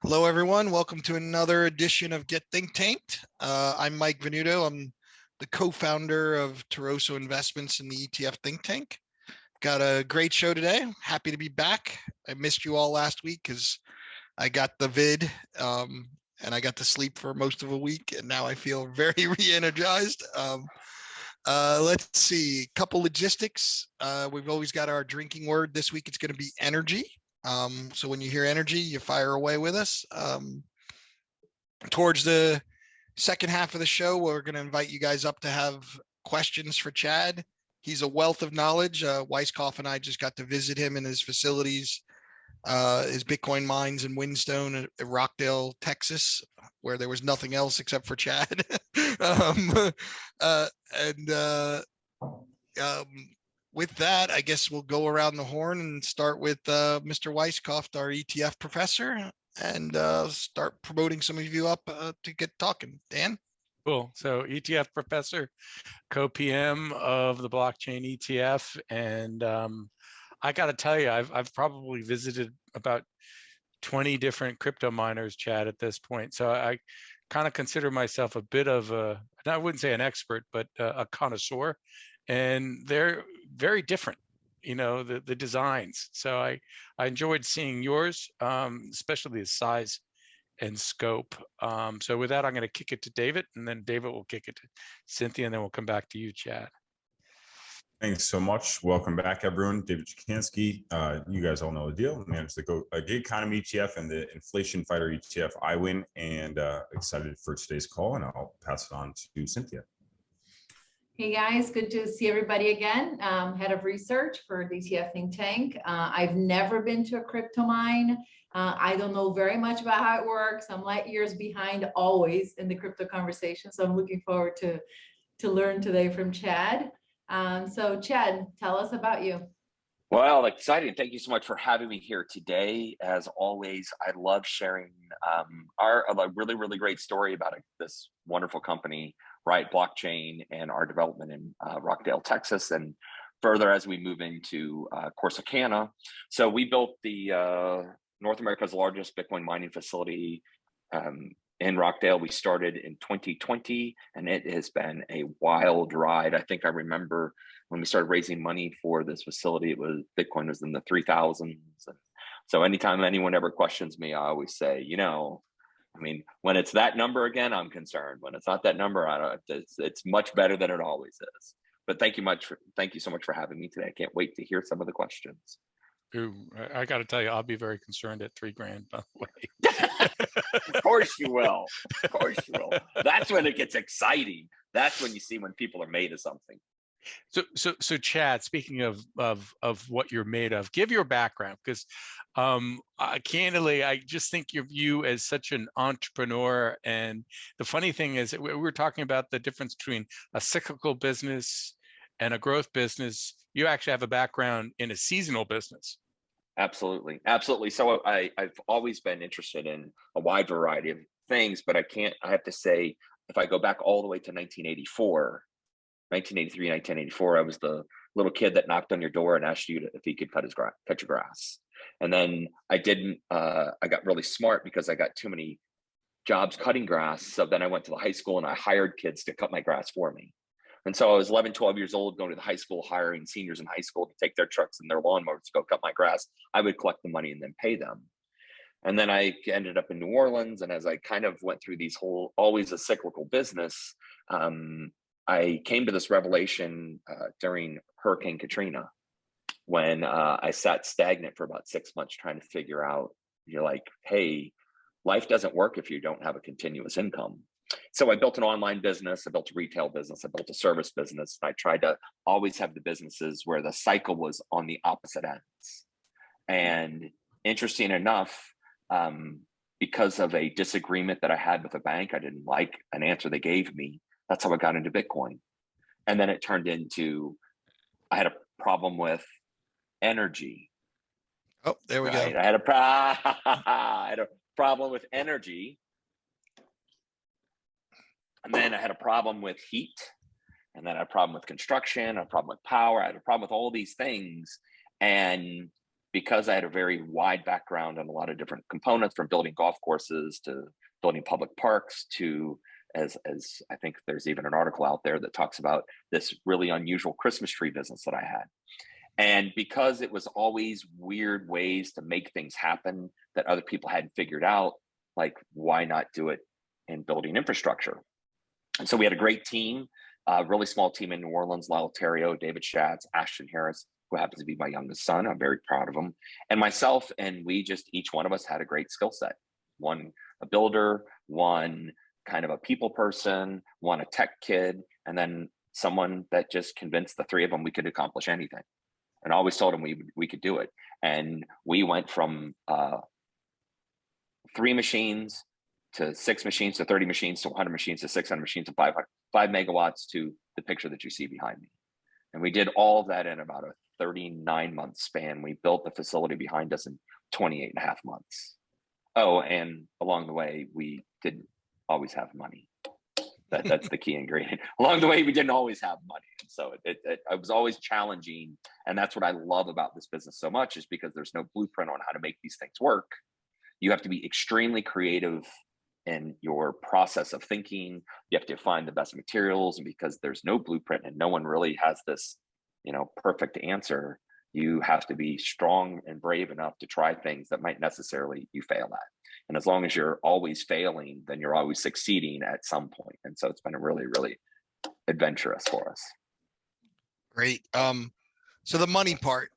Hello, everyone. Welcome to another edition of Get Think Tanked. I'm Mike Venuto. I'm the co-founder of Toroso Investments in the ETF Think Tank. Got a great show today. Happy to be back. I missed you all last week because I got the vid and I got to sleep for most of a week, and now I feel very re-energized. Let's see, a couple logistics. We've always got our drinking word. This week it's going to be energy. So when you hear energy, you fire away with us. Towards the second half of the show, we're going to invite you guys up to have questions for Chad. He's a wealth of knowledge. Weisskopf and I just got to visit him in his facilities, his Bitcoin mines in Windstone at Rockdale, Texas, where there was nothing else except for Chad. With that, I guess we'll go around the horn and start with Mr. Weisskopf, our ETF professor, and start promoting some of you up to get talking. Dan? Cool. So ETF professor, co-PM of the blockchain ETF. And I got to tell you, I've probably visited about 20 different crypto miners, Chad, at this point. So I kind of consider myself a bit of I wouldn't say an expert, but a connoisseur. And they're very different, the designs. So I enjoyed seeing yours, especially the size and scope. So with that, I'm going to kick it to David, and then David will kick it to Cynthia, and then we'll come back to you, Chad. Thanks so much. Welcome back, everyone. David Chikansky. You guys all know the deal. I manage the gig economy ETF and the inflation fighter ETF. I win, and excited for today's call, and I'll pass it on to Cynthia. Hey guys, good to see everybody again. Head of research for the ETF Think Tank. I've never been to a crypto mine. I don't know very much about how it works. I'm light years behind always in the crypto conversation. So I'm looking forward to learn today from Chad. So Chad, tell us about you. Well, exciting. Thank you so much for having me here today. As always, I love sharing a really great story about this wonderful company, Riot Blockchain, and our development in Rockdale, Texas, and further as we move into Corsicana. So we built the North America's largest Bitcoin mining facility in Rockdale. We started in 2020, and it has been a wild ride. I think I remember when we started raising money for this facility, Bitcoin was in the 3,000s. And so anytime anyone ever questions me, I always say, when it's that number again, I'm concerned. When it's not that number, it's much better than it always is. But thank you so much for having me today. I can't wait to hear some of the questions. Ooh, I got to tell you, I'll be very concerned at $3,000, by the way. Of course you will. Of course you will. That's when it gets exciting. That's when you see when people are made of something. So Chad, speaking of what you're made of, give your background, because candidly, I just think of you as such an entrepreneur. And the funny thing is, we were talking about the difference between a cyclical business and a growth business. You actually have a background in a seasonal business. Absolutely. So I've always been interested in a wide variety of things, but I have to say, if I go back all the way to 1983, 1984, I was the little kid that knocked on your door and asked you if he could cut your grass. And then I got really smart because I got too many jobs cutting grass. So then I went to the high school and I hired kids to cut my grass for me. And so I was 11, 12 years old, going to the high school, hiring seniors in high school to take their trucks and their lawnmowers to go cut my grass. I would collect the money and then pay them. And then I ended up in New Orleans. And as I kind of went through these always a cyclical business, I came to this revelation during Hurricane Katrina, when I sat stagnant for about 6 months trying to figure out, you're like, hey, life doesn't work if you don't have a continuous income. So I built an online business, I built a retail business, I built a service business. And I tried to always have the businesses where the cycle was on the opposite ends. And interesting enough, because of a disagreement that I had with a bank, I didn't like an answer they gave me. That's how I got into Bitcoin. And then it turned into, I had a problem with energy. Oh, there we go. I had a problem with energy. And then I had a problem with heat. And then I had a problem with construction, a problem with power. I had a problem with all these things. And because I had a very wide background on a lot of different components, from building golf courses to building public parks to, as I think there's even an article out there that talks about this really unusual Christmas tree business that I had. And because it was always weird ways to make things happen that other people hadn't figured out, like, why not do it in building infrastructure? And so we had a great team, a really small team in New Orleans: Lyle Terrio, David Schatz, Ashton Harris, who happens to be my youngest son. I'm very proud of him, and myself. And we just, each one of us had a great skill set. One a builder, one kind of a people person, one a tech kid, and then someone that just convinced the three of them we could accomplish anything. And I always told them we could do it. And we went from 3 machines to 6 machines to 30 machines to 100 machines to 600 machines to 5 megawatts to the picture that you see behind me. And we did all of that in about a 39-month span. We built the facility behind us in 28 and a half months. Oh, and along the way, we didn't always have money. That's the key ingredient. Along the way, we didn't always have money. And so it was always challenging. And that's what I love about this business so much, is because there's no blueprint on how to make these things work. You have to be extremely creative in your process of thinking. You have to find the best materials. And because there's no blueprint and no one really has this, perfect answer, you have to be strong and brave enough to try things that might necessarily you fail at. And as long as you're always failing, then you're always succeeding at some point. And so it's been a really, really adventurous for us. Great. So the money part,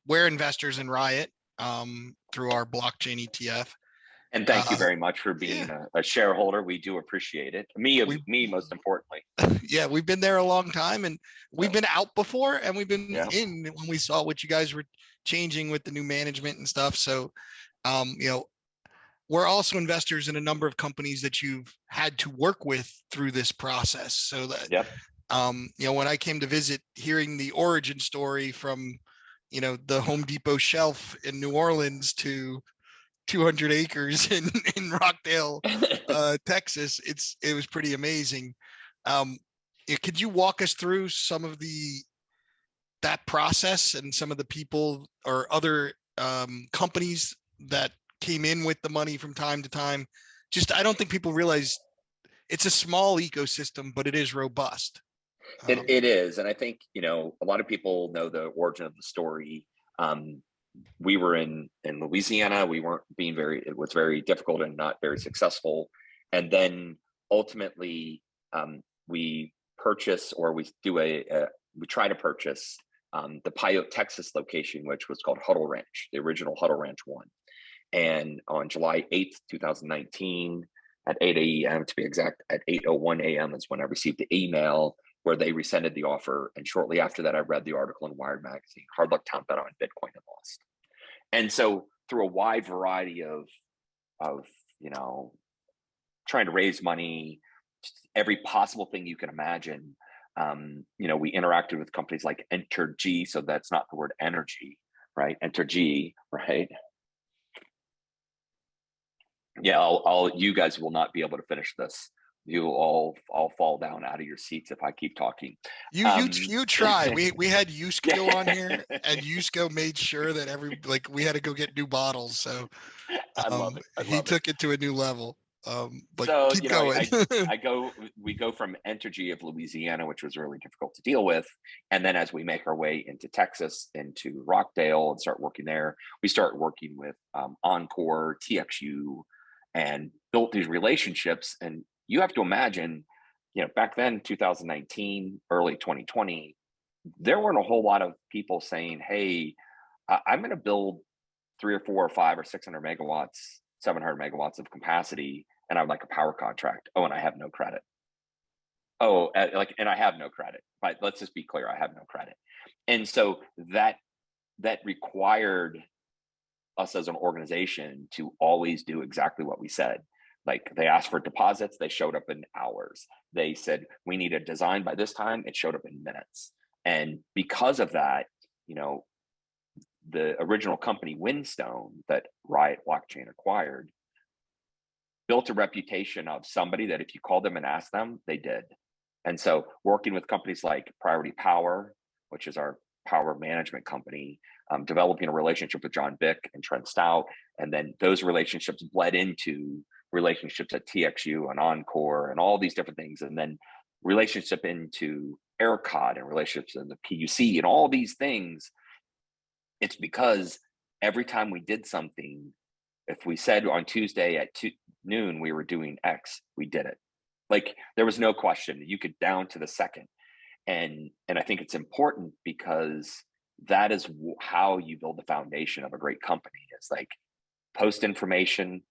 we're investors in Riot through our blockchain ETF. And thank you very much for being a shareholder. We do appreciate it. Me most importantly. Yeah, we've been there a long time, and we've been out before, and we've been in when we saw what you guys were changing with the new management and stuff. So, we're also investors in a number of companies that you've had to work with through this process. So that, when I came to visit, hearing the origin story from, the Home Depot shelf in New Orleans to 200 acres in Rockdale, Texas, it was pretty amazing. Could you walk us through some of that process and some of the people or other companies that came in with the money from time to time? I don't think people realize it's a small ecosystem, but it is robust. It is. And I think, a lot of people know the origin of the story. We were in Louisiana. We weren't it was very difficult and not very successful. And then ultimately we purchase, or we try to purchase the Pyote, Texas location, which was called Huddle Ranch, the original Huddle Ranch 1. And on July 8th, 2019, at 8 a.m., to be exact, at 8:01 a.m. is when I received the email where they rescinded the offer. And shortly after that, I read the article in Wired magazine, Hard Luck Town Bet on Bitcoin and lost. And so through a wide variety of trying to raise money, every possible thing you can imagine, we interacted with companies like Entergy. So that's not the word energy, right? Entergy, right? Yeah, you guys will not be able to finish this. You all fall down out of your seats if I keep talking. You try. We had Yusko on here, and Yusko made sure that we had to go get new bottles. So I love it. He took it to a new level. But so keep going. We go from Entergy of Louisiana, which was really difficult to deal with, and then as we make our way into Texas, into Rockdale, and start working there, we start working with Encore, TXU, and built these relationships. And you have to imagine, back then, 2019, early 2020, there weren't a whole lot of people saying, "Hey, I'm going to build 3 or 4 or 5 or 600 megawatts, 700 megawatts of capacity, and I would like a power contract. Oh, and I have no credit. Oh, and I have no credit." But let's just be clear, I have no credit. And so that required us as an organization to always do exactly what we said. Like, they asked for deposits, they showed up in hours. They said, we need a design by this time, it showed up in minutes. And because of that, the original company, Windstone, that Riot Blockchain acquired, built a reputation of somebody that if you called them and asked them, they did. And so working with companies like Priority Power, which is our power management company, developing a relationship with John Bick and Trent Stout. And then those relationships bled into relationships at TXU and Encore and all these different things. And then relationship into ERCOT and relationships in the PUC and all these things. It's because every time we did something, if we said on Tuesday at noon we were doing X, we did it. Like there was no question. You could down to the second. And I think it's important because that is how you build the foundation of a great company. It's like post information,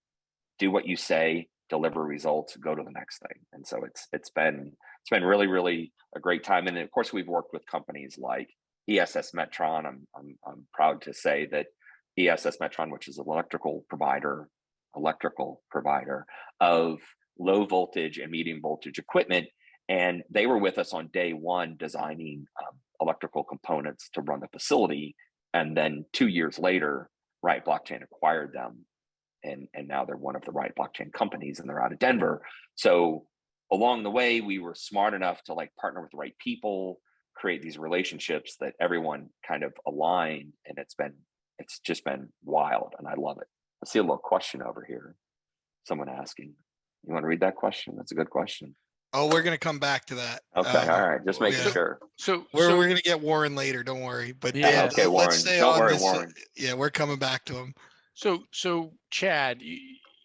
do what you say, deliver results, go to the next thing. And so it's been really, really a great time. And of course, we've worked with companies like ESS Metron. I'm proud to say that ESS Metron, which is an electrical provider of low voltage and medium voltage equipment. And they were with us on day one, designing electrical components to run the facility. And then 2 years later, Riot Blockchain acquired them. And now they're one of the Riot Blockchain companies, and they're out of Denver. So along the way, we were smart enough to like partner with the right people, create these relationships that everyone kind of aligned. And it's just been wild, and I love it. I see a little question over here. Someone asking. You want to read that question? That's a good question. Oh, we're going to come back to that. Okay, all right, just making sure. So we're going to get Warren later. Don't worry. But yeah, okay, Warren. Let's stay Don't on worry, this. Warren. Yeah, we're coming back to him. So Chad,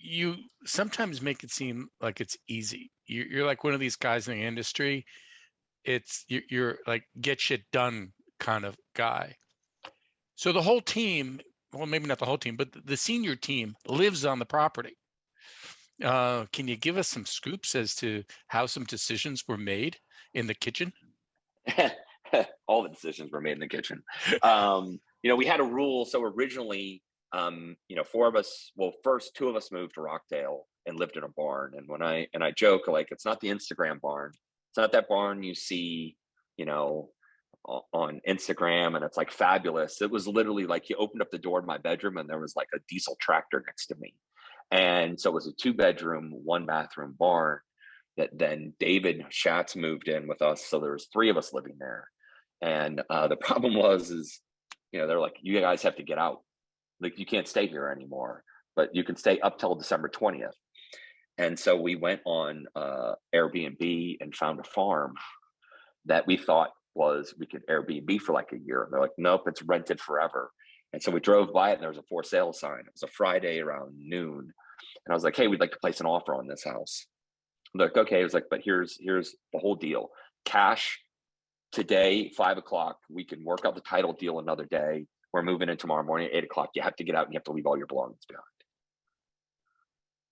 you sometimes make it seem like it's easy. You're like one of these guys in the industry. You're like get shit done kind of guy. So the whole team, well, maybe not the whole team, but the senior team lives on the property. Can you give us some scoops as to how some decisions were made in the kitchen? All the decisions were made in the kitchen. We had a rule. So originally, four of us, well, first two of us moved to Rockdale and lived in a barn. And when I joke, like, it's not the Instagram barn. It's not that barn you see, on Instagram and it's like fabulous. It was literally like you opened up the door to my bedroom and there was like a diesel tractor next to me. And so it was a 2-bedroom, 1-bathroom barn that then David Schatz moved in with us. So there was 3 of us living there. And the problem is, they're like, you guys have to get out. Like, you can't stay here anymore, but you can stay up till December 20th. And so we went on Airbnb and found a farm that we thought we could Airbnb for like a year. And they're like, nope, it's rented forever. And so we drove by it and there was a for sale sign. It was a Friday around noon. And I was like, hey, we'd like to place an offer on this house. I'm like, okay. It was like, but here's the whole deal. Cash today, 5 o'clock. We can work out the title deal another day. We're moving in tomorrow morning at 8 o'clock. You have to get out and you have to leave all your belongings behind.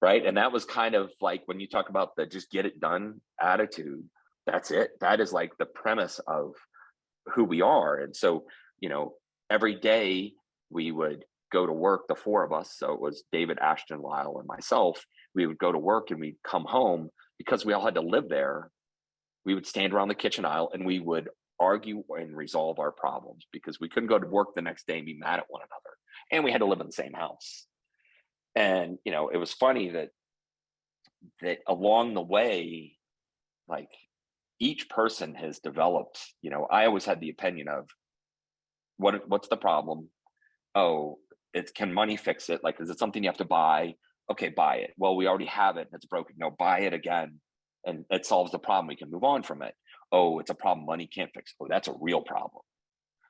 Right. And that was kind of like when you talk about the just get it done attitude, that's it. That is like the premise of who we are. And so, every day we would go to work, the 4 of us. So it was David, Ashton, Lyle, and myself. We would go to work and we'd come home because we all had to live there. We would stand around the kitchen aisle and we would argue and resolve our problems because we couldn't go to work the next day and be mad at one another. And we had to live in the same house. And, it was funny that along the way, like each person has developed, I always had the opinion of what's the problem? Oh, can money fix it? Like, is it something you have to buy? Okay, buy it. Well, we already have it and it's broken. No, buy it again. And it solves the problem. We can move on from it. Oh, it's a problem money can't fix. Oh, that's a real problem.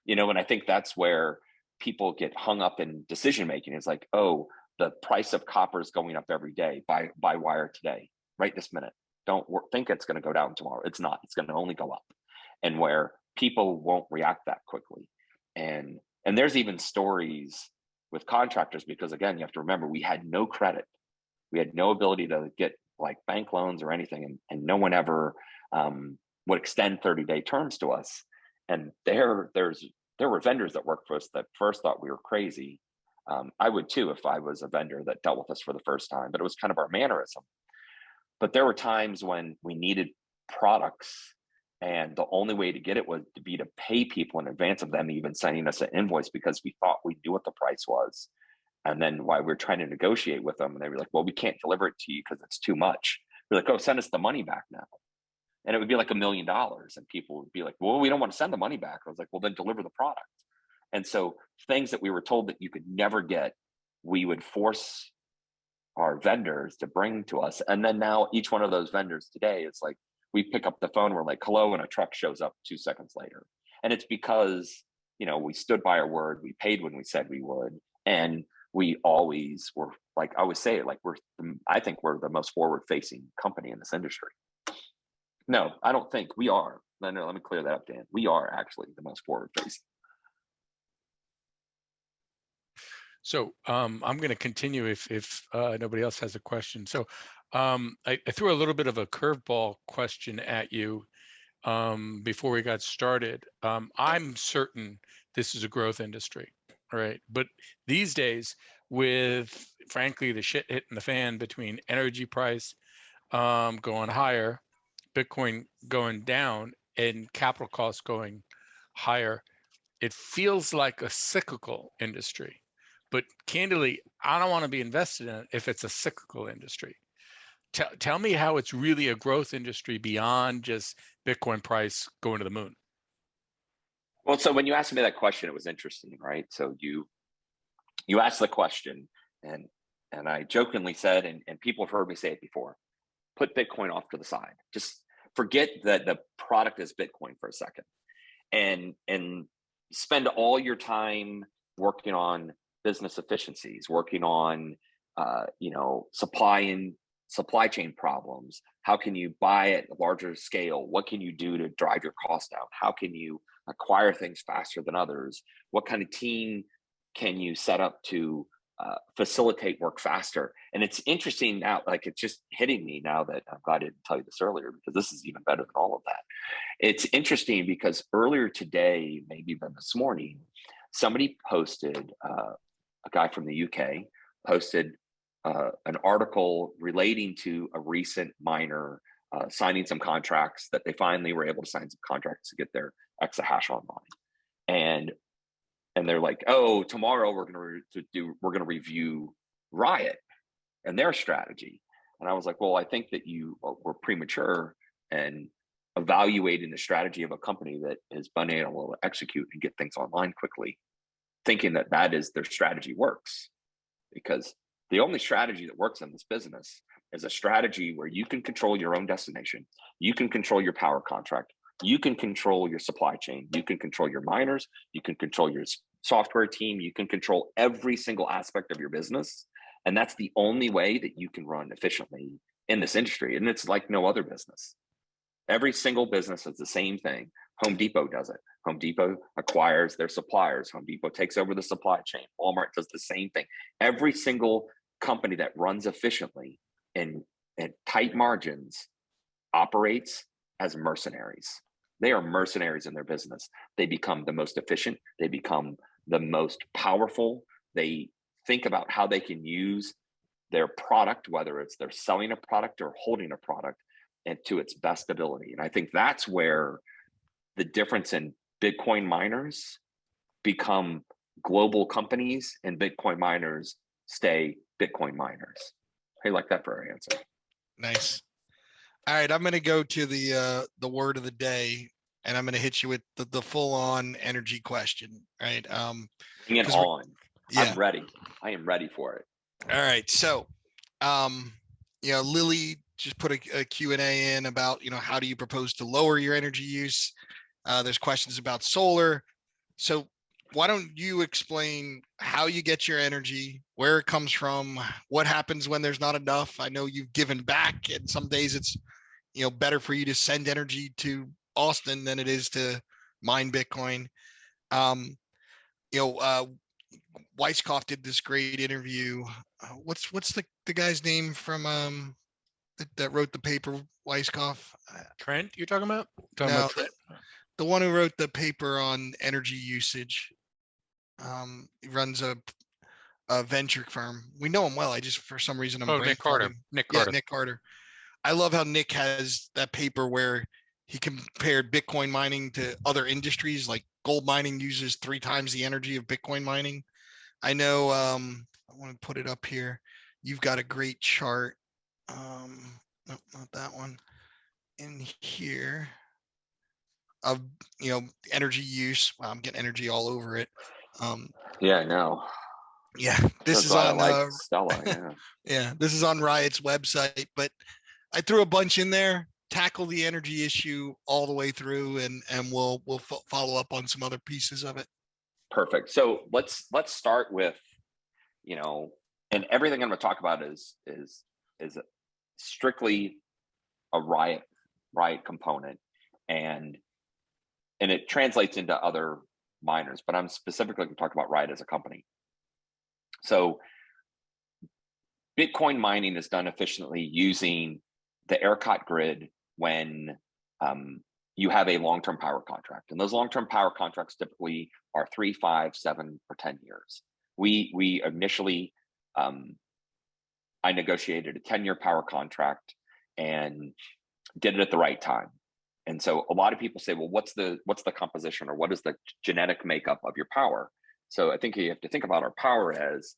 And I think that's where people get hung up in decision making. It's like, oh, the price of copper is going up every day. Buy wire today, right this minute. Don't think it's going to go down tomorrow. It's not. It's going to only go up. And where people won't react that quickly. And there's even stories with contractors because, again, you have to remember, we had no credit. We had no ability to get like bank loans or anything. And no one ever would extend 30-day terms to us. And there were vendors that worked for us that first thought we were crazy. I would too if I was a vendor that dealt with us for the first time, but it was kind of our mannerism. But there were times when we needed products and the only way to get it was to pay people in advance of them even sending us an invoice because we thought we knew what the price was. And then while we're trying to negotiate with them, and they were like, well, we can't deliver it to you because it's too much. We're like, oh, send us the money back now. and it would be like $1 million, and people would be like, well, we don't want to send the money back. I was like, well, then deliver the product. And so things that we were told that you could never get, we would force our vendors to bring to us. And then now each one of those vendors today, it's like we pick up the phone, we're like, hello, and a truck shows up 2 seconds later. And it's because, you know, we stood by our word, we paid when we said we would, and we always were, like I always say, like I think we're the most forward-facing company in this industry. No, I don't think we are. No, let me clear that up, Dan. We are actually the most forward-facing. So I'm going to continue if nobody else has a question. So I threw a little bit of a curveball question at you before we got started. I'm certain this is a growth industry, right? But these days, with frankly the shit hitting the fan between energy price going higher, Bitcoin going down, and capital costs going higher, it feels like a cyclical industry. But candidly, I don't want to be invested in it if it's a cyclical industry. Tell me how it's really a growth industry beyond just Bitcoin price going to the moon. Well, so when you asked me that question, it was interesting, right? So you asked the question, and I jokingly said, and people have heard me say it before, put Bitcoin off to the side. Just forget that the product is Bitcoin for a second, and spend all your time working on business efficiencies, working on supply chain problems. How can you buy at a larger scale? What can you do to drive your cost down? How can you acquire things faster than others? What kind of team can you set up to facilitate work faster? And it's interesting now, like it's just hitting me now that I'm glad I didn't tell you this earlier, because this is even better than all of that. It's interesting because earlier today, maybe even this morning, somebody posted, a guy from the UK posted an article relating to a recent miner signing some contracts, that they finally were able to sign some contracts to get their exahash online. And they're like, oh, tomorrow we're going to review Riot and their strategy. And I was like, well, I think that you were premature and evaluating the strategy of a company that has been able to execute and get things online quickly, thinking that that is their strategy works. Because the only strategy that works in this business is a strategy where you can control your own destination, you can control your power contract, you can control your supply chain, you can control your miners, you can control your software team, you can control every single aspect of your business. And that's the only way that you can run efficiently in this industry. And it's like no other business. Every single business is the same thing. Home Depot does it. Home Depot acquires their suppliers. Home Depot takes over the supply chain. Walmart does the same thing. Every single company that runs efficiently and at tight margins operates as mercenaries. They are mercenaries in their business. They become the most efficient. They become the most powerful. They think about how they can use their product, whether it's they're selling a product or holding a product, and to its best ability. And I think that's where the difference in Bitcoin miners become global companies and Bitcoin miners stay Bitcoin miners. How you like that for our answer? Nice. All right, I'm going to go to the word of the day, and I'm going to hit you with the full-on energy question. Right? Bring it on. Yeah. I'm ready. I am ready for it. All right. So, Lily just put a Q&A in about, how do you propose to lower your energy use? There's questions about solar. So why don't you explain how you get your energy, where it comes from, what happens when there's not enough? I know you've given back, and some days it's, better for you to send energy to Austin than it is to mine Bitcoin. Weisskopf did this great interview. What's the guy's name from that wrote the paper? Weisskopf. Trent, you're talking about? No, the one who wrote the paper on energy usage. He runs a venture firm. We know him well. I just, for some reason, Nick Carter. Nick Carter. Yeah, Nick Carter. I love how Nick has that paper where he compared Bitcoin mining to other industries, like gold mining uses 3 times the energy of Bitcoin mining. I know, I want to put it up here. You've got a great chart. Nope, not that one. in here of, energy use. Wow, I'm getting energy all over it. Yeah, I know. Yeah, this That's is why I on, like Stella. Yeah. yeah, this is on Riot's website, but I threw a bunch in there, tackle the energy issue all the way through, and we'll follow up on some other pieces of it. Perfect. So let's start with, and everything I'm going to talk about is strictly a Riot component, and it translates into other miners, but I'm specifically going to talk about Riot as a company. So Bitcoin mining is done efficiently using the ERCOT grid when you have a long-term power contract. And those long-term power contracts typically are 3, 5, 7, or 10 years. We initially, I negotiated a 10-year power contract and did it at the right time. And so a lot of people say, well, what's the composition, or what is the genetic makeup of your power? So I think you have to think about our power as,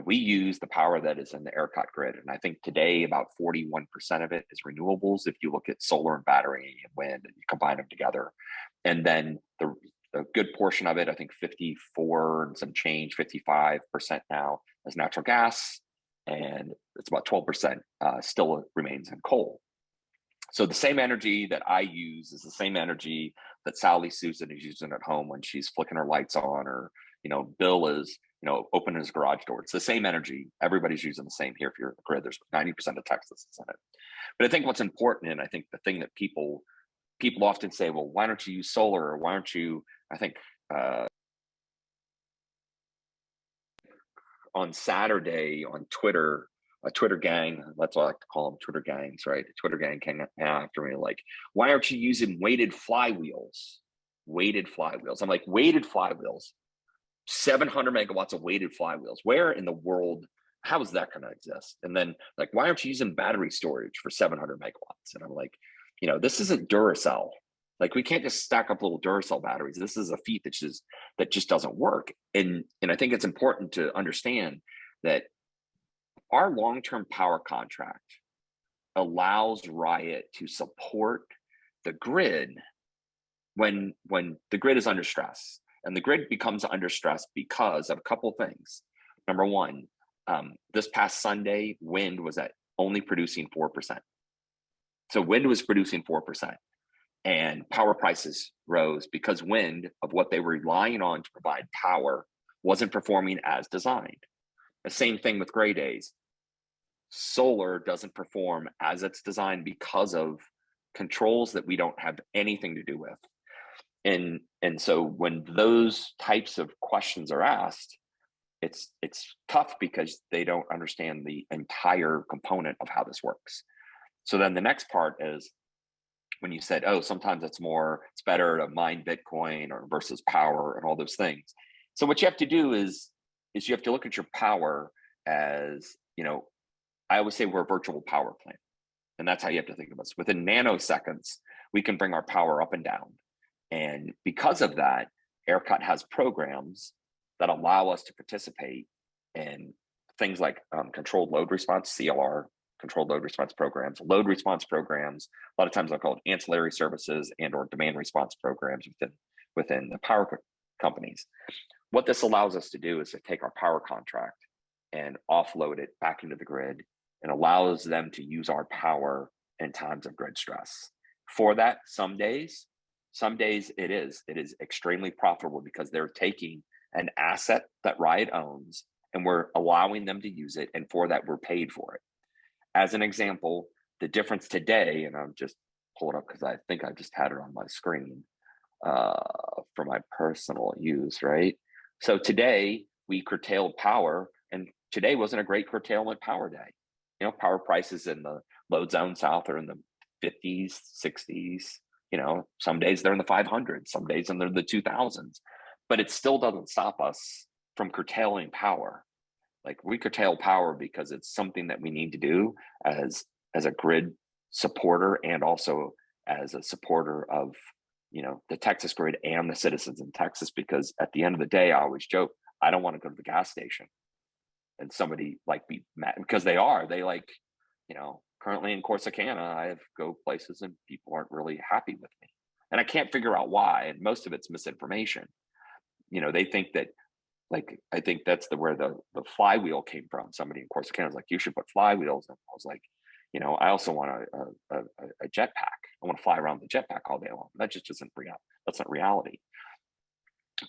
we use the power that is in the ERCOT grid. And I think today about 41% of it is renewables. If you look at solar and battery and wind and you combine them together, and then the good portion of it, I think 54 and some change, 55% now is natural gas, and it's about 12% still remains in coal. So the same energy that I use is the same energy that Sally Susan is using at home when she's flicking her lights on, or, Bill is, opening his garage door. It's the same energy. Everybody's using the same here. If you're in the grid, there's 90% of Texas is in it. But I think what's important, and I think the thing that people often say, well, why don't you use solar? Or why don't you, I think on Saturday on Twitter, a Twitter gang, that's what I like to call them, Twitter gangs, right? The Twitter gang came after me like, why aren't you using weighted flywheels? Weighted flywheels. I'm like, weighted flywheels, 700 megawatts of weighted flywheels. Where in the world, how is that going to exist? And then like, why aren't you using battery storage for 700 megawatts? And I'm like, this isn't Duracell. Like, we can't just stack up little Duracell batteries. This is a feat that just doesn't work. And I think it's important to understand that our long-term power contract allows Riot to support the grid when the grid is under stress. And the grid becomes under stress because of a couple of things. Number one, this past Sunday, wind was at only producing 4%. So wind was producing 4%. And power prices rose because wind, of what they were relying on to provide power, wasn't performing as designed. The same thing with gray days. Solar doesn't perform as it's designed because of controls that we don't have anything to do with. And so when those types of questions are asked, it's tough because they don't understand the entire component of how this works. So then the next part is, when you said, oh, sometimes it's better to mine Bitcoin or versus power and all those things. So what you have to do is you have to look at your power as, I always say we're a virtual power plant. And that's how you have to think of us. Within nanoseconds, we can bring our power up and down. And because of that, ERCOT has programs that allow us to participate in things like controlled load response, CLR, controlled load response programs, load response programs. A lot of times they're called ancillary services and or demand response programs within the power companies. What this allows us to do is to take our power contract and offload it back into the grid, and allows them to use our power in times of grid stress. For that, some days it is extremely profitable because they're taking an asset that Riot owns and we're allowing them to use it, and for that we're paid for it. As an example, the difference today, and I'm just pull it up because I think I just had it on my screen for my personal use, right? So today we curtailed power, and today wasn't a great curtailment power day. Power prices in the load zone south are in the 50s, 60s. Some days they're in the 500s, some days they're in the 2000s, but it still doesn't stop us from curtailing power. Like, we curtail power because it's something that we need to do as a grid supporter, and also as a supporter of, the Texas grid and the citizens in Texas. Because at the end of the day, I always joke, I don't want to go to the gas station and somebody like be mad, because they like, currently in Corsicana, I go places and people aren't really happy with me. And I can't figure out why. And most of it's misinformation. They think that, like, I think that's where the flywheel came from. Somebody in Corsicana was like, you should put flywheels. And I was like, I also want a jetpack. I want to fly around the jetpack all day long. That just isn't real. That's not reality.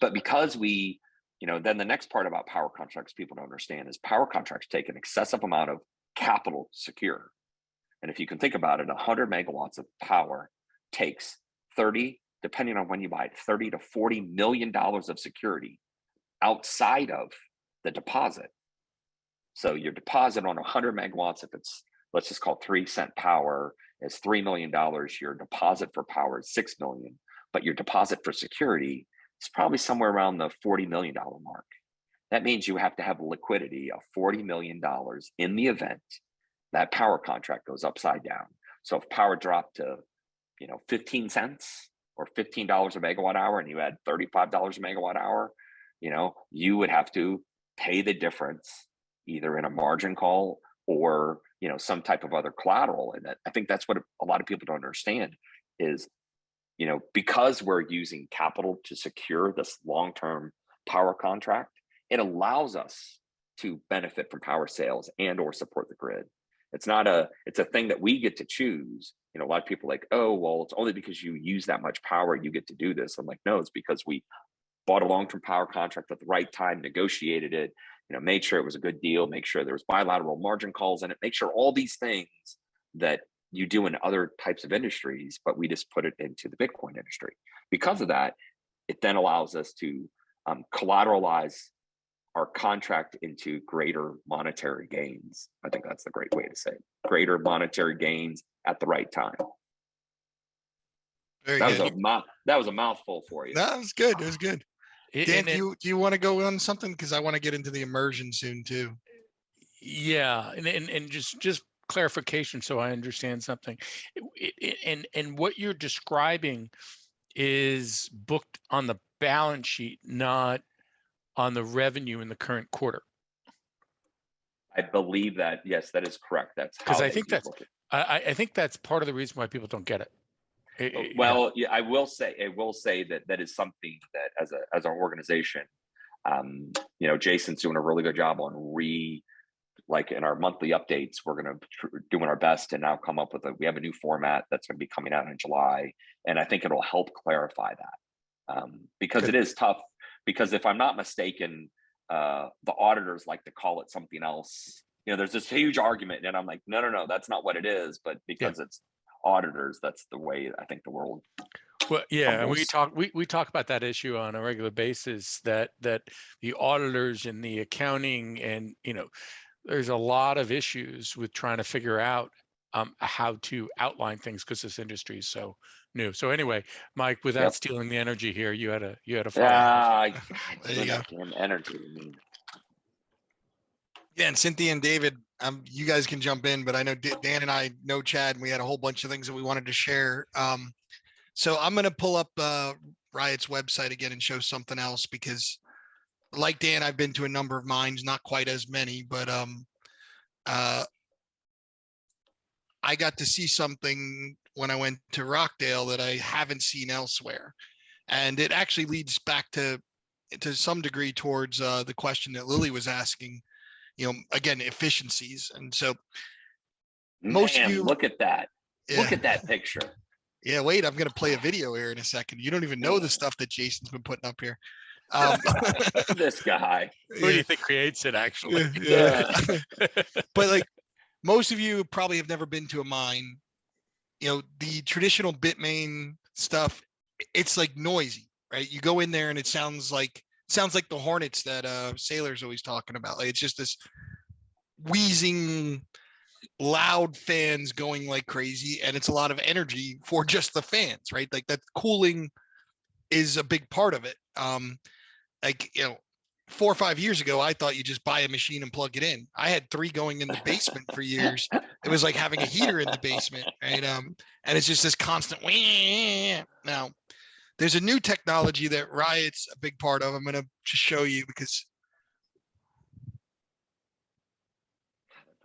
But because we, then the next part about power contracts people don't understand is power contracts take an excessive amount of capital to secure. And if you can think about it, 100 megawatts of power takes 30, depending on when you buy it, 30 to $40 million of security outside of the deposit. So your deposit on 100 megawatts, if it's, let's just call 3-cent power, is $3 million. Your deposit for power is $6 million, but your deposit for security is probably somewhere around the $40 million mark. That means you have to have liquidity of $40 million in the event that power contract goes upside down. So if power dropped to, 15 cents or $15 a megawatt hour, and you had $35 a megawatt hour, you would have to pay the difference either in a margin call or, some type of other collateral. And I think that's what a lot of people don't understand is, because we're using capital to secure this long-term power contract, it allows us to benefit from power sales and or support the grid. It's a thing that we get to choose. A lot of people are like, oh, well, it's only because you use that much power you get to do this. I'm like, no, it's because we bought a long-term power contract at the right time, negotiated it, made sure it was a good deal, make sure there was bilateral margin calls in it, make sure all these things that you do in other types of industries, but we just put it into the Bitcoin industry. Because of that, it then allows us to collateralize our contract into greater monetary gains. I think that's the great way to say it. Greater monetary gains at the right time. Very That good. was a mouthful for you. That was good. It was good. Dan, And do you want to go on something? Because I want to get into the immersion soon too. yeah, and just clarification so I understand something. And what you're describing is booked on the balance sheet, not on the revenue in the current quarter. I believe that, yes, that is correct. That's how Because I they think do that's book it. I think that's part of the reason why people don't get it. Well, yeah, I will say that is something that as an organization, Jason's doing a really good job on like in our monthly updates, we're going to doing our best to now come up with we have a new format that's going to be coming out in July. And I think it'll help clarify that because Good. it is tough, because if I'm not mistaken, the auditors like to call it something else. There's this huge argument and I'm like, no, that's not what it is. But because it's auditors, that's the way I think the world. Well, yeah, and we talk about that issue on a regular basis, that the auditors and the accounting, and there's a lot of issues with trying to figure out how to outline things because this industry is so new. So anyway, Mike, without stealing the energy here, you had a follow-up. There you go. Energy. Yeah, and Cynthia and David, you guys can jump in, but I know Dan and I know Chad, and we had a whole bunch of things that we wanted to share. So I'm going to pull up Riot's website again and show something else because, like Dan, I've been to a number of mines, not quite as many, but I got to see something when I went to Rockdale that I haven't seen elsewhere. And it actually leads back to some degree towards the question that Lily was asking, again, efficiencies. And so most of you look at that. Yeah. Look at that picture. Yeah, wait, I'm going to play a video here in a second. You don't even know the stuff that Jason's been putting up here. This guy. Who do you think creates it, actually? Yeah. But like most of you probably have never been to a mine. The traditional Bitmain stuff, it's like noisy, right? You go in there and it sounds like the hornets that Sailor's always talking about. Like it's just this wheezing, loud fans going like crazy, and it's a lot of energy for just the fans, right? Like that cooling is a big part of it. 4 or 5 years ago, I thought you just buy a machine and plug it in. I had 3 going in the basement for years. It was like having a heater in the basement, right? And it's just this constant. Now, there's a new technology that Riot's a big part of. I'm going to just show you because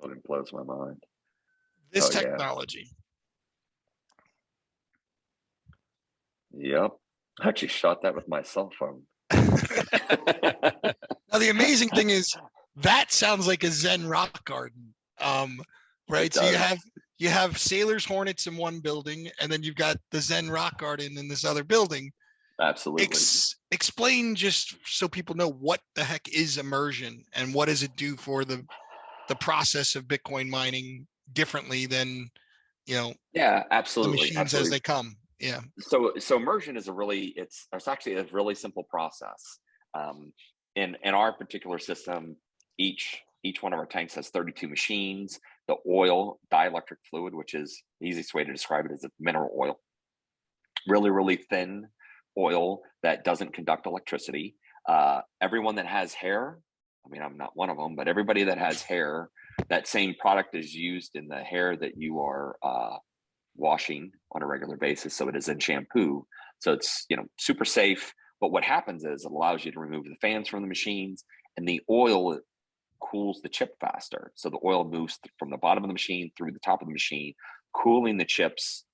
it blows my mind. This Oh, yeah. technology. Yep. I actually shot that with my cell phone. Now, the amazing thing is that sounds like a Zen rock garden, right? It So does. you have sailors' hornets in one building, and then you've got the Zen rock garden in this other building. Absolutely. Explain, just so people know, what the heck is immersion and what does it do for the process of Bitcoin mining differently than, Yeah, the absolutely. machines as Absolutely. they come. Yeah. So immersion is it's actually a really simple process. In our particular system, each one of our tanks has 32 machines. The oil, dielectric fluid, which is the easiest way to describe it, is a mineral oil, really thin oil that doesn't conduct electricity. Everyone that has hair, I mean, I'm not one of them, but everybody that has hair, that same product is used in the hair that you are washing on a regular basis. So it is in shampoo. So it's, super safe. But what happens is it allows you to remove the fans from the machines, and the oil cools the chip faster. So the oil moves from the bottom of the machine through the top of the machine, cooling the chips,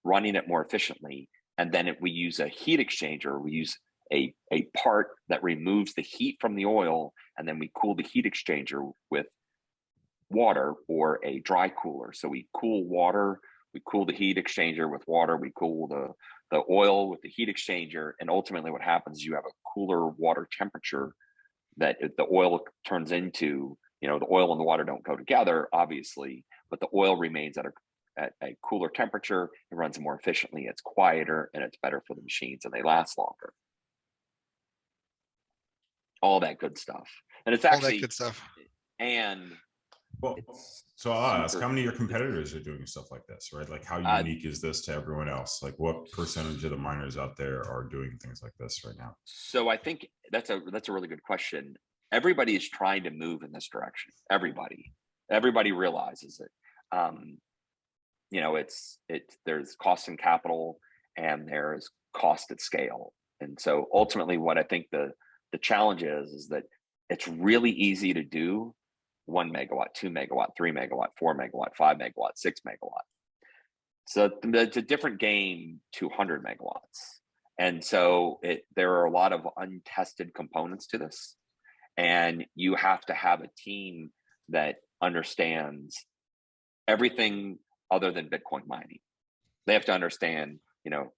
running it more efficiently. And then we use a heat exchanger. We use a part that removes the heat from the oil, and then we cool the heat exchanger with water or a dry cooler. So we cool water, we cool the heat exchanger with water, we cool the oil with the heat exchanger, and ultimately what happens is you have a cooler water temperature that the oil turns into. The oil and the water don't go together, obviously, but the oil remains at a cooler temperature. It runs more efficiently, it's quieter, and it's better for the machines, and they last longer. All that good stuff. And it's actually all that good stuff. And well, so I'll ask, how many of your competitors are doing stuff like this, right? Like, how unique is this to everyone else? Like, what percentage of the miners out there are doing things like this right now? So I think that's a really good question. Everybody is trying to move in this direction. Everybody realizes it. There's cost in capital and there's cost at scale. And so ultimately what I think the challenge is that it's really easy to do 1 megawatt, 2 megawatt, 3 megawatt, 4 megawatt, 5 megawatt, 6 megawatt. So it's a different game to 100 megawatts. And so there are a lot of untested components to this. And you have to have a team that understands everything other than Bitcoin mining. They have to understand,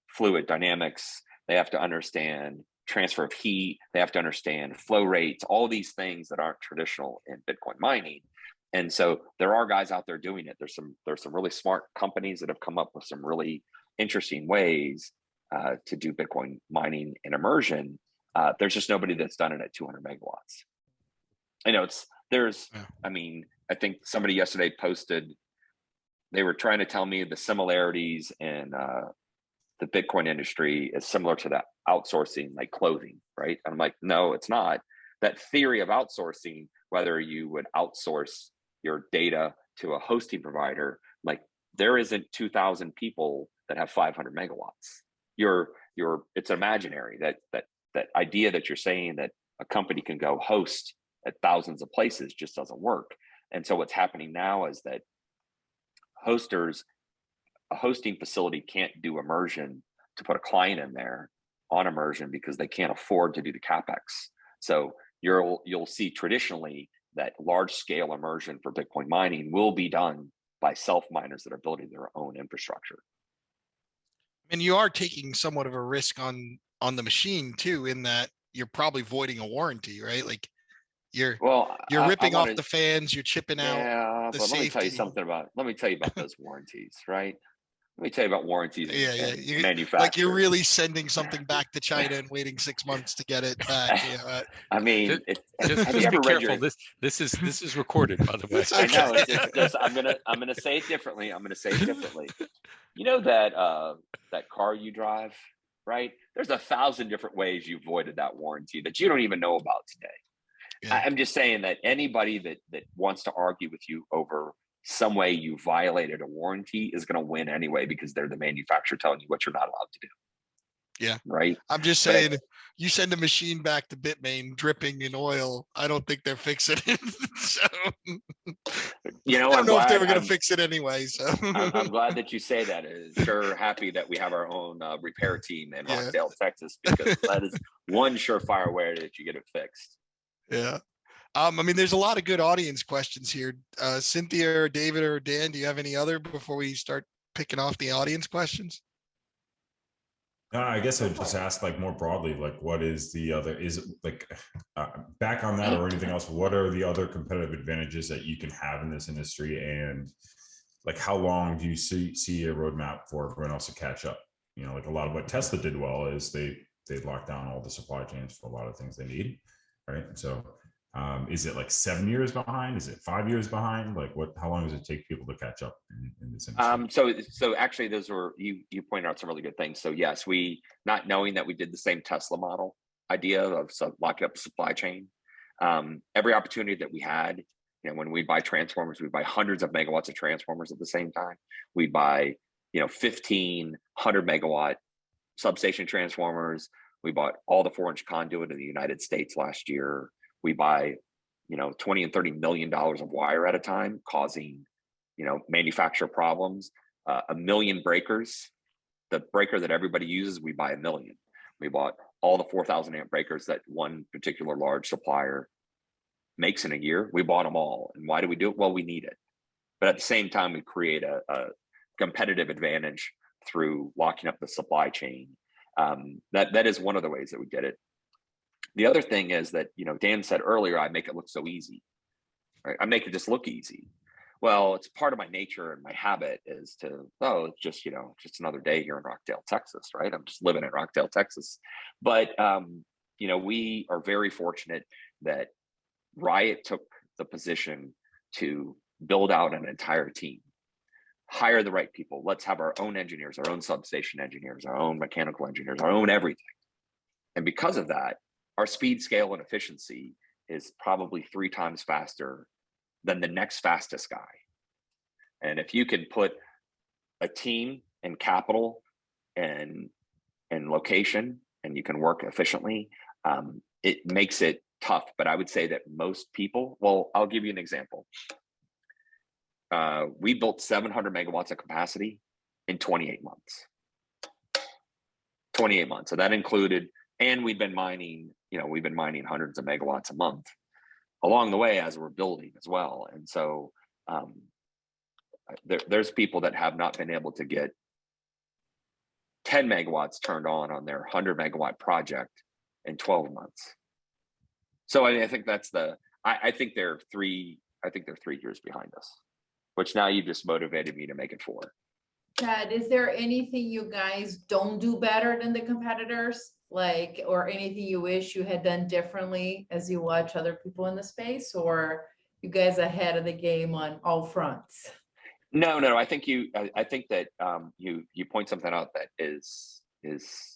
fluid dynamics. They have to understand transfer of heat. They have to understand flow rates, all these things that aren't traditional in Bitcoin mining. And so there are guys out there doing it. There's some really smart companies that have come up with some really interesting ways to do Bitcoin mining in immersion. There's just nobody that's done it at 200 megawatts. I think somebody yesterday posted, they were trying to tell me the similarities in the Bitcoin industry is similar to that outsourcing, like clothing, right? I'm like, no, it's not. That theory of outsourcing, whether you would outsource your data to a hosting provider, like there isn't 2,000 people that have 500 megawatts. It's imaginary. That idea that you're saying that a company can go host at thousands of places just doesn't work. And so what's happening now is that a hosting facility can't do immersion to put a client in there on immersion because they can't afford to do the capex. So you'll see traditionally that large scale immersion for Bitcoin mining will be done by self miners that are building their own infrastructure. And you are taking somewhat of a risk on the machine too, in that you're probably voiding a warranty, right? Like you're ripping off the fans, you're chipping out the safety. Let me tell you about those warranties, right? Let me tell you about warranties. Manufacturing. Like you're really sending something back to China and waiting 6 months to get it back. I mean, just be careful. This is recorded, by the way. I know. I'm gonna say it differently. You know that car you drive, right? There's 1,000 different ways you voided that warranty that you don't even know about today. Yeah. I'm just saying that anybody that wants to argue with you over some way you violated a warranty is going to win anyway, because they're the manufacturer telling you what you're not allowed to do. Yeah. Right. I'm just But I- saying, you send a machine back to Bitmain dripping in oil, I don't think they're fixing it. So You know, I don't I'm know if they were glad. going to fix it anyway. So I'm glad that you say that. Sure, happy that we have our own repair team in Yeah. Rockdale, Texas, because that is one surefire way that you get it fixed. Yeah. I mean, there's a lot of good audience questions here. Cynthia or David or Dan, do you have any other before we start picking off the audience questions? No, I guess I'd just ask like more broadly, like what is the other, is it like back on that or anything else, what are the other competitive advantages that you can have in this industry? And like, how long do you see a roadmap for everyone else to catch up? You know, like a lot of what Tesla did well is they locked down all the supply chains for a lot of things they need, right? So is it like 7 years behind? Is it 5 years behind? Like how long does it take people to catch up in this industry? So actually those were, you pointed out some really good things. So yes, we, not knowing that we did the same Tesla model idea of locking up the supply chain, every opportunity that we had, you know, when we buy transformers, we buy hundreds of megawatts of transformers at the same time. We buy, 1,500 megawatt substation transformers. We bought all the 4-inch conduit in the United States last year. We buy, $20 and $30 million of wire at a time, causing, manufacturer problems. 1 million breakers. The breaker that everybody uses, we buy 1 million. We bought all the 4,000 amp breakers that one particular large supplier makes in a year. We bought them all. And why do we do it? Well, we need it. But at the same time, we create a competitive advantage through locking up the supply chain. That is one of the ways that we did it. The other thing is that, Dan said earlier, I make it look so easy, right? I make it just look easy. Well, it's part of my nature and my habit is to, it's just, just another day here in Rockdale, Texas, right? I'm just living in Rockdale, Texas. But, we are very fortunate that Riot took the position to build out an entire team, hire the right people. Let's have our own engineers, our own substation engineers, our own mechanical engineers, our own everything. And because of that, our speed, scale, and efficiency is probably 3 times faster than the next fastest guy. And if you can put a team and capital and location, and you can work efficiently, it makes it tough. But I would say that most people, well, I'll give you an example. We built 700 megawatts of capacity in 28 months. 28 months. So that included, and we've been mining hundreds of megawatts a month along the way as we're building as well. And so there's people that have not been able to get 10 megawatts turned on their 100 megawatt project in 12 months. So I think that's I think they're 3 years behind us, which now you just motivated me to make it 4. Chad, is there anything you guys don't do better than the competitors? Or anything you wish you had done differently as you watch other people in the space, or you guys ahead of the game on all fronts? No. I think that you point something out that is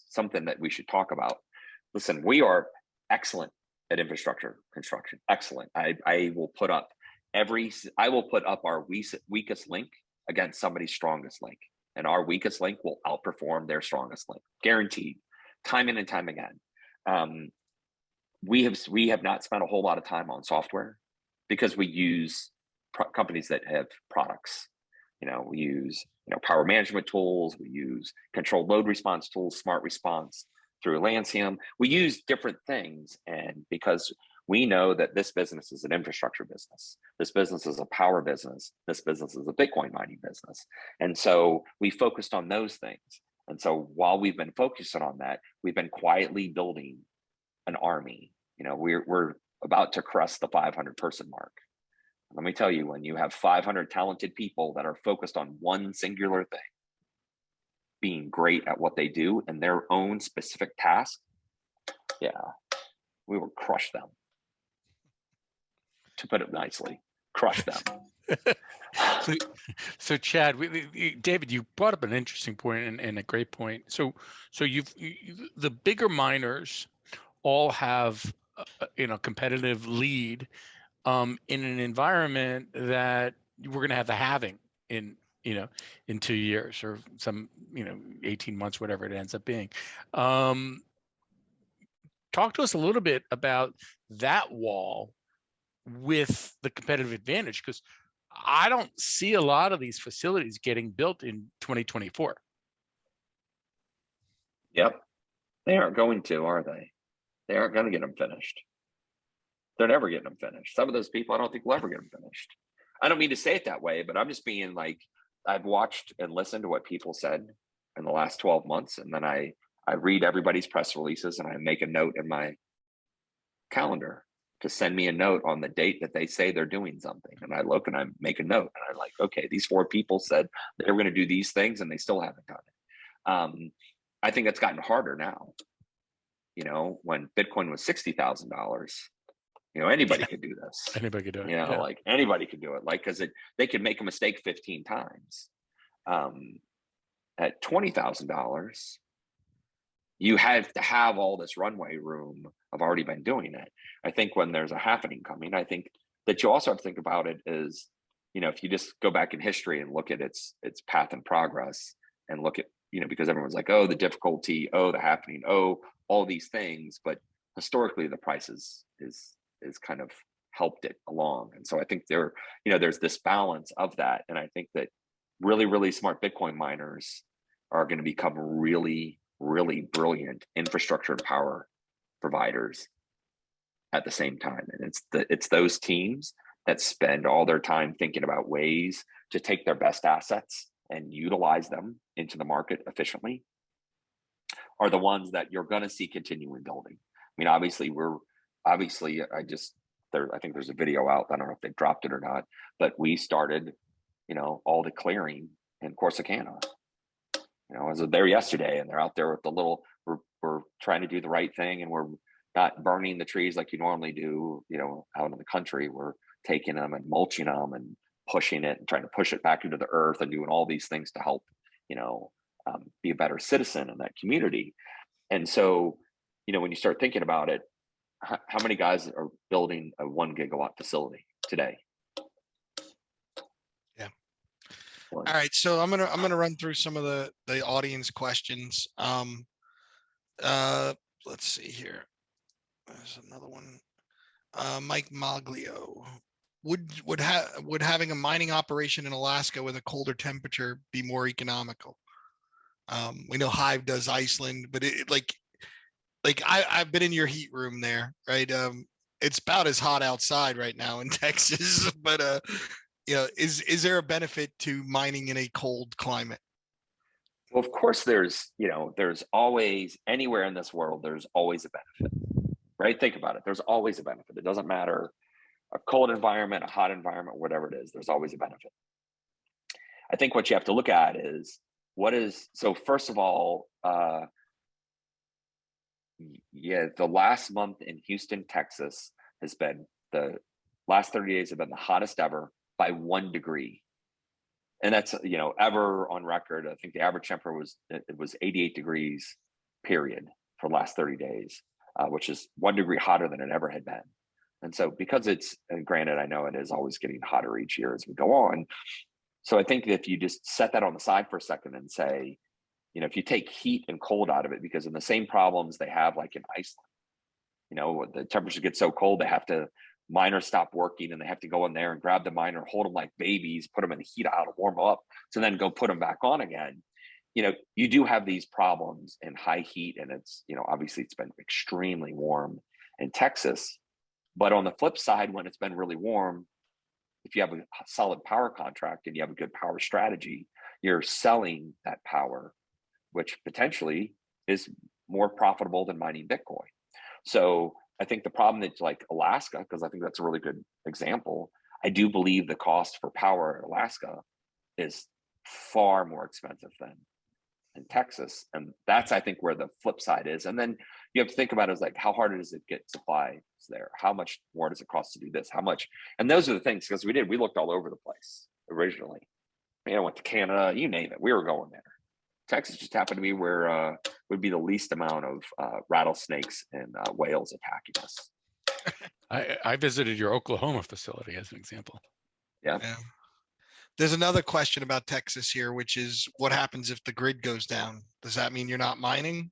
something that we should talk about. Listen, we are excellent at infrastructure construction. Excellent. I will put up our weakest link against somebody's strongest link, and our weakest link will outperform their strongest link, guaranteed. Time in and time again. We have not spent a whole lot of time on software because we use companies that have products. We use power management tools. We use controlled load response tools, smart response through Lancium. We use different things, and because we know that this business is an infrastructure business, this business is a power business, this business is a Bitcoin mining business, and so we focused on those things. And so while we've been focusing on that, we've been quietly building an army. We're about to crest the 500 person mark. Let me tell you, when you have 500 talented people that are focused on one singular thing, being great at what they do in their own specific task, we will crush them. To put it nicely, crush them. So Chad, David, you brought up an interesting point and a great point. So the bigger miners all have competitive lead in an environment that we're going to have the halving in in 2 years or some, 18 months, whatever it ends up being. Talk to us a little bit about that wall with the competitive advantage, because I don't see a lot of these facilities getting built in 2024. Yep. They aren't going to, are they? They aren't going to get them finished. They're never getting them finished. Some of those people, I don't think will ever get them finished. I don't mean to say it that way, but I'm just being like, I've watched and listened to what people said in the last 12 months. And then I read everybody's press releases and I make a note in my calendar to send me a note on the date that they say they're doing something. And I look and I make a note and I'm like, okay, these 4 people said they were going to do these things and they still haven't done it. I think it's gotten harder now. When Bitcoin was $60,000, anybody could do this. Anybody could do it. Like anybody could do it. Like, because they could make a mistake 15 times. At $20,000, you have to have all this runway room. I've already been doing it. I think when there's a happening coming, I think that you also have to think about it as, if you just go back in history and look at its path and progress and look at, because everyone's like, oh, the difficulty, oh, the happening, oh, all these things. But historically, the prices is kind of helped it along. And so I think there's this balance of that. And I think that really, really smart Bitcoin miners are going to become really, really brilliant infrastructure and power providers at the same time. And it's those teams that spend all their time thinking about ways to take their best assets and utilize them into the market efficiently are the ones that you're going to see continuing building. I mean, obviously I think there's a video out. I don't know if they dropped it or not, but we started, all the clearing in Corsicana. I was there yesterday and they're out there with the little, we're trying to do the right thing and we're not burning the trees like you normally do, out in the country. We're taking them and mulching them and pushing it and trying to push it back into the earth and doing all these things to help, be a better citizen in that community. And so, when you start thinking about it, how many guys are building a 1 gigawatt facility today? Yeah. All right. So I'm gonna run through some of the audience questions. Let's see here. There's another one. Mike Maglio. Would having a mining operation in Alaska with a colder temperature be more economical? We know Hive does Iceland, but I've been in your heat room there, right? It's about as hot outside right now in Texas, but is there a benefit to mining in a cold climate? Well, of course, there's always, anywhere in this world, there's always a benefit, right? Think about it. There's always a benefit. It doesn't matter a cold environment, a hot environment, whatever it is, there's always a benefit. I think what you have to look at is so first of all, the last month in Houston, Texas has been, the last 30 days have been the hottest ever by 1 degree. And that's, ever on record. I think the average temperature was 88 degrees, period, for the last 30 days, which is 1 degree hotter than it ever had been. And so because and granted, I know it is always getting hotter each year as we go on. So I think that if you just set that on the side for a second and say, if you take heat and cold out of it, because in the same problems they have like in Iceland, the temperatures get so cold, they have to, miners stop working and they have to go in there and grab the miner, hold them like babies, put them in the heat out to warm them up, so then go put them back on again. You do have these problems in high heat, and it's, obviously it's been extremely warm in Texas. But on the flip side, when it's been really warm, if you have a solid power contract and you have a good power strategy, you're selling that power, which potentially is more profitable than mining Bitcoin. So I think the problem that's like Alaska, because I think that's a really good example, I do believe the cost for power in Alaska is far more expensive than in Texas. And that's, I think, where the flip side is. And then you have to think about it as like, how hard does it get supplies there? How much more does it cost to do this? How much? And those are the things, because we looked all over the place originally. I went to Canada, you name it, we were going there. Texas just happened to be where would be the least amount of rattlesnakes and whales attacking us. I visited your Oklahoma facility as an example. Yeah. There's another question about Texas here, which is what happens if the grid goes down? Does that mean you're not mining?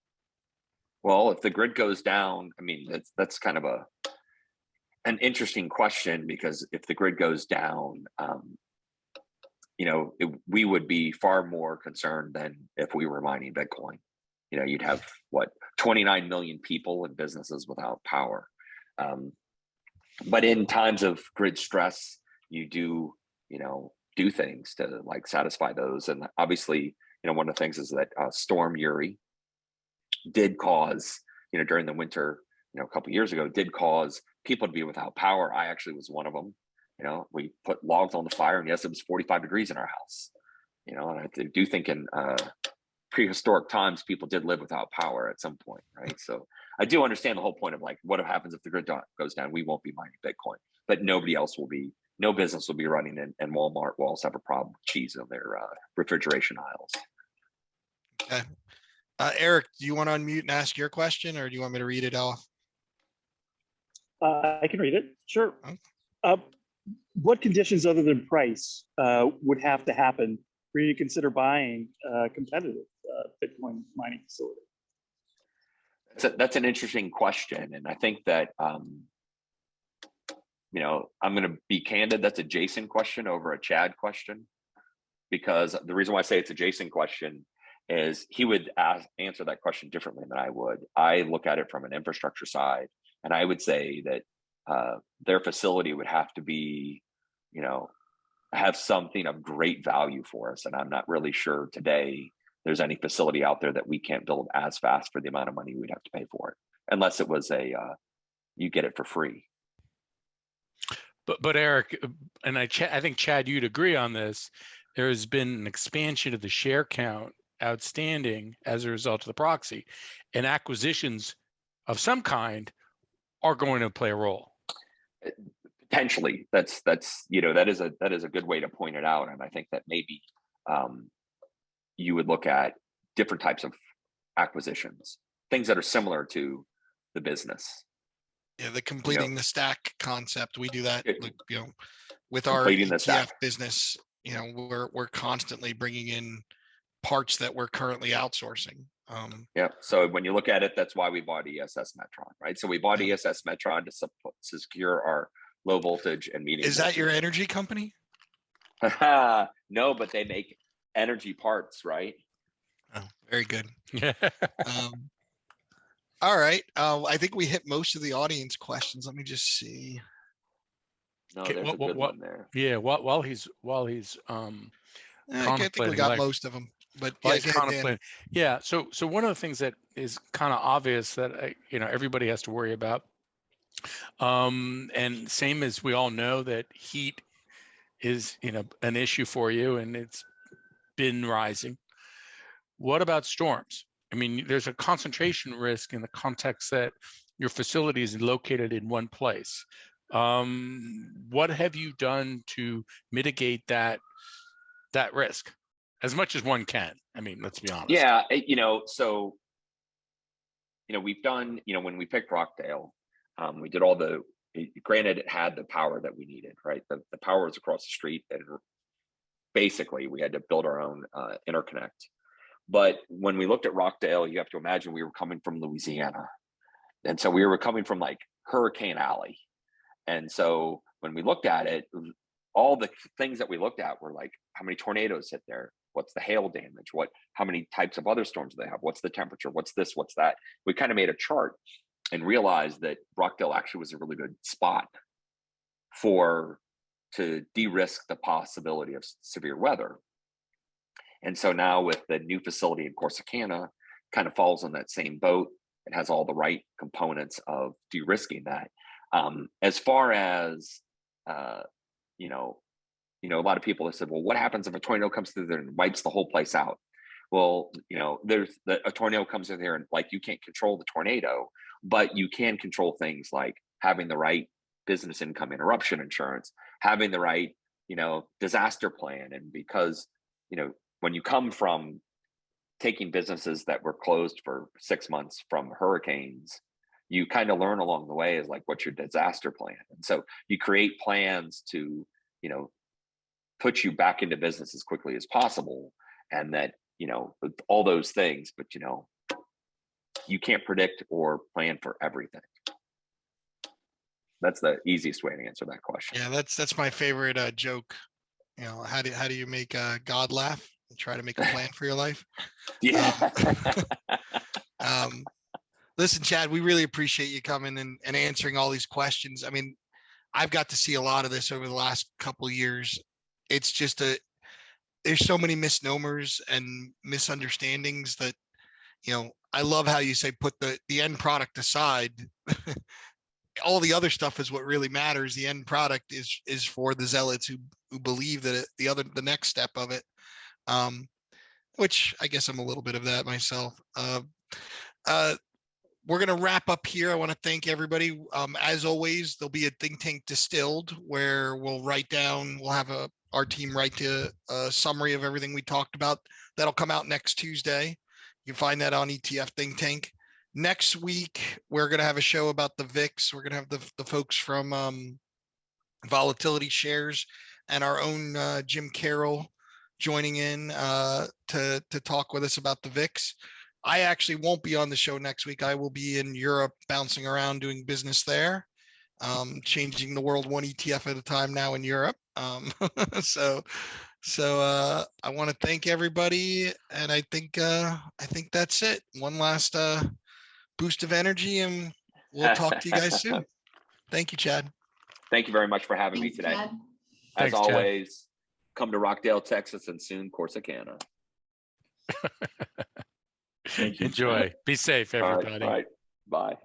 Well, if the grid goes down, I mean, that's kind of an interesting question, because if the grid goes down, we would be far more concerned than if we were mining Bitcoin. You'd have 29 million people and businesses without power. But in times of grid stress, you do things to like satisfy those. And obviously, one of the things is that Storm Uri did cause, during the winter, a couple of years ago, did cause people to be without power. I actually was one of them. We put logs on the fire, and yes, it was 45 degrees in our house. And I do think in prehistoric times, people did live without power at some point, right? So I do understand the whole point of like, what happens if the grid goes down? We won't be mining Bitcoin, but nobody else will be. No business will be running, and Walmart will also have a problem with cheese in their refrigeration aisles. Okay. Eric, do you want to unmute and ask your question, or do you want me to read it off? I can read it. Sure. Okay. What conditions other than price would have to happen for you to consider buying a competitive Bitcoin mining facility? That's an interesting question. And I think that, I'm going to be candid. That's a Jason question over a Chad question, because the reason why I say it's a Jason question is he would answer that question differently than I would. I look at it from an infrastructure side, and I would say that their facility would have to be, have something of great value for us. And I'm not really sure today there's any facility out there that we can't build as fast for the amount of money we'd have to pay for it, unless it was you get it for free. But Eric, and I think Chad, you'd agree on this. There has been an expansion of the share count outstanding as a result of the proxy, and acquisitions of some kind are going to play a role. Potentially, that is a good way to point it out. And I think that maybe you would look at different types of acquisitions, things that are similar to the business. Yeah, the completing the stack concept. We do that, with our Completing the ETF stack. business. We're constantly bringing in parts that we're currently outsourcing. Yeah. So when you look at it, that's why we bought ESS Metron, right? So we bought ESS Metron to secure our low voltage and medium. Is that your energy company? No, but they make energy parts, right? Oh, very good. All right. I think we hit most of the audience questions. Let me just see. No, there's a good one there. Yeah. While he's I think we got most of them. But yeah, contemplating. Yeah. So one of the things that is kind of obvious that everybody has to worry about, and same as we all know that heat is an issue for you, and it's been rising. What about storms? I mean, there's a concentration risk in the context that your facility is located in one place. What have you done to mitigate that risk as much as one can? I mean, let's be honest. Yeah, so we've done, when we picked Rockdale, we did all granted it had the power that we needed, right? The power was across the street, and basically we had to build our own interconnect. But when we looked at Rockdale, you have to imagine we were coming from Louisiana. And so we were coming from like Hurricane Alley. And so when we looked at it, all the things that we looked at were like, how many tornadoes hit there? What's the hail damage? How many types of other storms do they have? What's the temperature? What's this? What's that? We kind of made a chart and realized that Rockdale actually was a really good spot to de-risk the possibility of severe weather. And so now with the new facility in Corsicana, kind of falls on that same boat. It has all the right components of de-risking that. As far as, a lot of people have said, well, what happens if a tornado comes through there and wipes the whole place out? Well, a tornado comes in there and like, you can't control the tornado, but you can control things like having the right business income interruption insurance, having the right, disaster plan. And because, when you come from taking businesses that were closed for 6 months from hurricanes, you kind of learn along the way is like, what's your disaster plan? And so you create plans to, put you back into business as quickly as possible, and that, you know, all those things, but you know, you can't predict or plan for everything. That's the easiest way to answer that question. Yeah, that's my favorite joke. You know, how do you make God laugh and try to make a plan for your life? Yeah. Listen, Chad, we really appreciate you coming and answering all these questions. I mean, I've got to see a lot of this over the last couple of years. It's just there's so many misnomers and misunderstandings that, you know, I love how you say put the end product aside. All the other stuff is what really matters. The end product is for the zealots who believe that the next step of it, which I guess I'm a little bit of that myself. We're going to wrap up here. I want to thank everybody. As always, there'll be a Think Tank Distilled where we'll have our team write a summary of everything we talked about. That'll come out next Tuesday. You can find that on ETF Think Tank. Next week, we're going to have a show about the VIX. We're going to have the folks from Volatility Shares and our own Jim Carroll joining in to talk with us about the VIX. I actually won't be on the show next week. I will be in Europe bouncing around doing business there, changing the world one ETF at a time now in Europe. So I want to thank everybody, and I think that's it. One last boost of energy, and we'll talk to you guys soon. Thank you, Chad. Thank you very much for having Thanks, me today. Chad. As Thanks, Chad. always, come to Rockdale, Texas, and soon Corsicana. Thank you. Enjoy. Be safe, everybody. All right. Bye.